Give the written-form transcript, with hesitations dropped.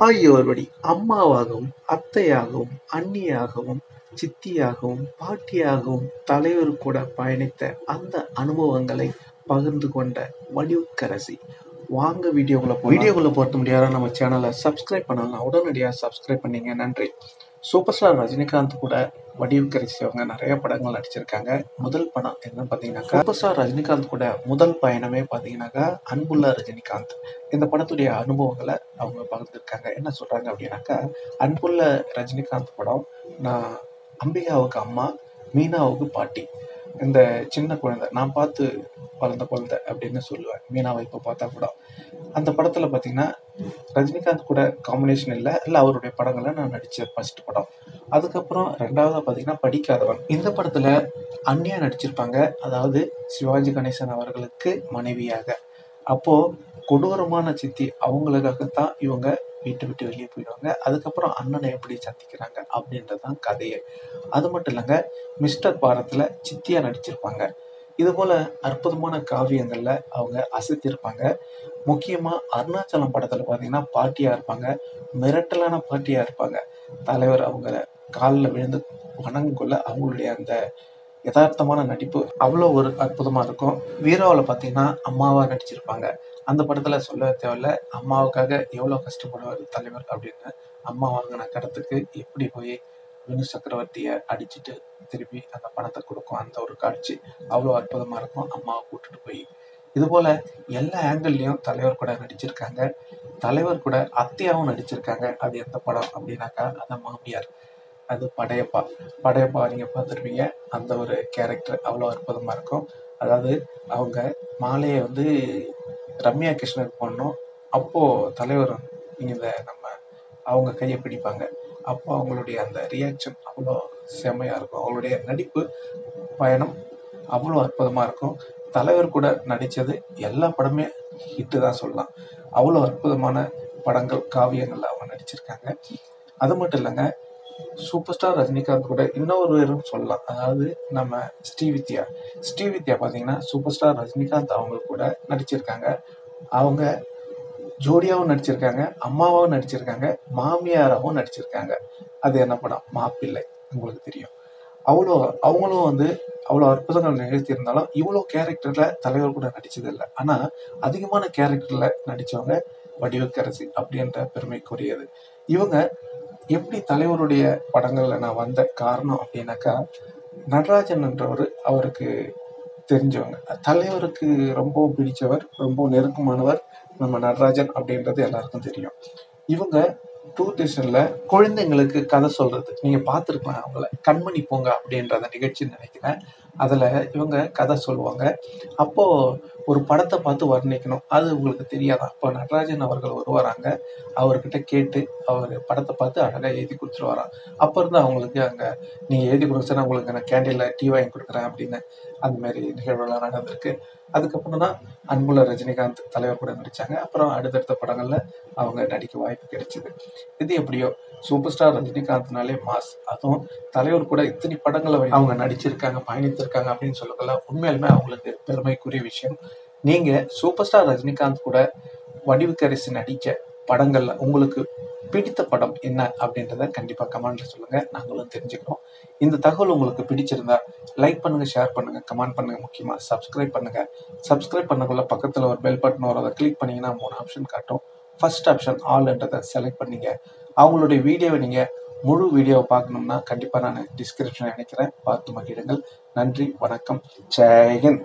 ஆகியோர்படி அம்மாவாகவும், அத்தையாகவும், அண்ணியாகவும், சித்தியாகவும், பாட்டியாகவும் தலைவர் கூட பயணித்த அந்த அனுபவங்களை பகிர்ந்து கொண்ட வடிவுக்கரசி. வாங்க வீடியோக்குள்ள போறது முடியாத நம்ம சேனலை சப்ஸ்கிரைப் பண்ணலாம். உடனடியாக சப்ஸ்கிரைப் பண்ணீங்க. நன்றி. சூப்பர் ஸ்டார் ரஜினிகாந்த் கூட வடிவுக்கரசி அவங்க நிறைய படங்கள் நடிச்சிருக்காங்க. முதல் படம் என்னன்னு பார்த்தீங்கன்னாக்கா, சூப்பர் ஸ்டார் ரஜினிகாந்த் கூட முதல் பயணமே பார்த்தீங்கன்னாக்கா அன்புள்ள ரஜினிகாந்த். இந்த படத்துடைய அனுபவங்களை அவங்க பகிர்ந்துருக்காங்க. என்ன சொல்றாங்க அப்படின்னாக்கா, அன்புள்ள ரஜினிகாந்த் படம், நான் அம்பிகாவுக்கு அம்மா, மீனாவுக்கு பாட்டி. இந்த சின்ன குழந்தை, நான் பார்த்து வளர்ந்த குழந்தை அப்படின்னு சொல்லுவேன் மீனாவை இப்போ பார்த்தா கூட. அந்த படத்தில் பார்த்தீங்கன்னா ரஜினிகாந்த் கூட காம்பினேஷன் இல்லை அவருடைய படங்களை நான் நடித்த ஃபர்ஸ்ட் படம். அதுக்கப்புறம் ரெண்டாவதாக பார்த்தீங்கன்னா படிக்காதவன். இந்த படத்தில் அண்ணியா நடிச்சிருப்பாங்க, அதாவது சிவாஜி கணேசன் அவர்களுக்கு மனைவியாக. அப்போது கொடூரமான சித்தி அவங்களுக்காகத்தான் இவங்க வீட்டை விட்டு வெளியே போயிடுவாங்க. அதுக்கப்புறம் அண்ணனை எப்படி சந்திக்கிறாங்க அப்படின்றதான் கதையே. அது மட்டும் இல்லைங்க, மிஸ்டர் பாரத்தில் சித்தியா நடிச்சிருப்பாங்க. இது போல அற்புதமான காவியங்கள்ல அவங்க அசத்திருப்பாங்க. முக்கியமா அருணாச்சலம் படத்துல பாத்தீங்கன்னா பாட்டியா இருப்பாங்க, மிரட்டலான பாட்டியா இருப்பாங்க. தலைவர் அவங்க காலில் விழுந்து வணங்கக்குள்ள அவங்களுடைய அந்த யதார்த்தமான நடிப்பு அவ்வளோ ஒரு அற்புதமா இருக்கும். வீராவில் பார்த்தீங்கன்னா அம்மாவா நடிச்சிருப்பாங்க. அந்த படத்துல சொல்ல தேவையில்ல, அம்மாவுக்காக எவ்வளோ கஷ்டப்படுவார் தலைவர் அப்படின்னு. அம்மா வாங்கின கடத்துக்கு எப்படி போய் வினு சக்கரவர்த்தியை அடிச்சுட்டு திருப்பி அந்த பணத்தை கொடுக்கும் அந்த ஒரு காட்சி அவ்வளோ அற்புதமா இருக்கும். அம்மாவை கூட்டிட்டு போய் இது போல எல்லா ஆங்கிள்லயும் தலைவர் கூட நடிச்சிருக்காங்க. தலைவர் கூட அத்தையாவும் நடிச்சிருக்காங்க. அது எந்த படம் அப்படின்னாக்கா, அதான் மாமியார். அது படையப்பா. படையப்பா நீங்க பார்த்துருப்பீங்க. அந்த ஒரு கேரக்டர் அவ்வளோ அற்புதமா இருக்கும். அதாவது அவங்க மாலையை வந்து ரம்யா கிருஷ்ணனுக்கு போடணும். அப்போ தலைவர் இந்த நம்ம அவங்க கையை பிடிப்பாங்க. அப்போ அவங்களுடைய அந்த ரியாக்ஷன் அவ்வளோ செம்மையா இருக்கும். அவங்களுடைய நடிப்பு பயணம் அவ்வளோ அற்புதமா இருக்கும். தலைவர் கூட நடிச்சது எல்லா படமே ஹிட்டு தான் சொல்லலாம். அவ்வளோ அற்புதமான படங்கள், காவியங்கள்ல அவங்க நடிச்சிருக்காங்க. அது மட்டும் இல்லைங்க, சூப்பர் ஸ்டார் ரஜினிகாந்த் கூட இன்னொருவரும் சொல்லலாம். அதாவது நம்ம ஸ்ரீவித்யா பார்த்தீங்கன்னா சூப்பர் ஸ்டார் ரஜினிகாந்த் அவங்க கூட நடிச்சிருக்காங்க. அவங்க ஜோடியாவும் நடிச்சிருக்காங்க, அம்மாவாவும் நடிச்சிருக்காங்க, மாமியாராவும் நடிச்சிருக்காங்க. அது என்ன படம்? மாப்பிள்ளை. உங்களுக்கு தெரியும். அவங்களும் வந்து அவ்வளோ அற்புதங்கள் நிகழ்த்தியிருந்தாலும் இவ்வளோ கேரக்டர்ல தலைவர் கூட நடிச்சது இல்லை. ஆனா அதிகமான கேரக்டர்ல நடிச்சவங்க வடிவுக்கரசி அப்படின்ற பெருமைக்குரியது. இவங்க எப்படி தலைவருடைய படங்கள்ல நான் வந்த காரணம் அப்படின்னாக்கா, நடராஜன் என்றவர் அவருக்கு தெரிஞ்சவங்க. தலைவருக்கு ரொம்ப பிடிச்சவர், ரொம்ப நெருக்கமானவர் நம்ம நடராஜன் அப்படின்றது எல்லாருக்கும் தெரியும். இவங்க டூர்டேஷன்ல குழந்தைங்களுக்கு கதை சொல்றது நீங்க பார்த்துருக்கலாம். அவங்கள கண்மணி போங்க அப்படின்ற அந்த நிகழ்ச்சின்னு நினைக்கிறேன். அதுல இவங்க கதை சொல்லுவாங்க. அப்போ ஒரு படத்தை பார்த்து வர்ணிக்கணும், அது உங்களுக்கு தெரியாதான். அப்போ நடராஜன் அவர்கள் வருவாராங்க. அவர்கிட்ட கேட்டு அவர் படத்தை பார்த்து அழகா எழுதி கொடுத்துருவாராம். அப்ப இருந்து அவங்களுக்கு அங்க நீங்க எழுதி கொடுங்க, உங்களுக்கு நான் கேண்டீன்ல டீ வாங்கி கொடுக்குறேன் அப்படின்னு அந்த மாதிரி நிகழ்வுலாம் நடந்திருக்கு. அதுக்கப்புறம் தான் அன்புள்ள ரஜினிகாந்த் தலைவர் கூட நடிச்சாங்க. அப்புறம் அடுத்தடுத்த படங்கள்ல அவங்க நடிக்க வாய்ப்பு கிடைச்சது. இது எப்படியோ சூப்பர் ஸ்டார் ரஜினிகாந்த்னாலே மாஸ். அதுவும் தலைவர் கூட இத்தனை படங்களை அவங்க நடிச்சிருக்காங்க, பயணித்திருக்காங்க அப்படின்னு சொல்லலாம். உண்மையாலுமே அவங்களுக்கு பெருமைக்குரிய விஷயம். நீங்க சூப்பர் ஸ்டார் ரஜினிகாந்த் கூட வடிவுக்கரசி நடிச்ச படங்கள்ல உங்களுக்கு பிடித்த படம் என்ன அப்படின்றத கண்டிப்பா கமெண்ட்ல சொல்லுங்க, நாங்களும் தெரிஞ்சுக்கிறோம். இந்த தகவல் உங்களுக்கு பிடிச்சிருந்தா லைக் பண்ணுங்க, ஷேர் பண்ணுங்க, கமெண்ட் பண்ணுங்க, முக்கியமா சப்ஸ்கிரைப் பண்ணுங்க. சப்ஸ்கிரைப் பண்ணக்குள்ள பக்கத்துல ஒரு பெல் பட்டன் வரும், அதை கிளிக் பண்ணீங்கன்னா 3 ஆப்ஷன் காட்டும். ஃபர்ஸ்ட் ஆப்ஷன் ஆல்ன்றதை செலக்ட் பண்ணீங்க. அவங்களுடைய வீடியோவை நீங்க முழு வீடியோவை பார்க்கணும்னா கண்டிப்பா நான் டிஸ்கிரிப்ஷன் நினைக்கிறேன், பார்த்து மகிழுங்கள். நன்றி, வணக்கம், ஜெய் ஹிந்த்.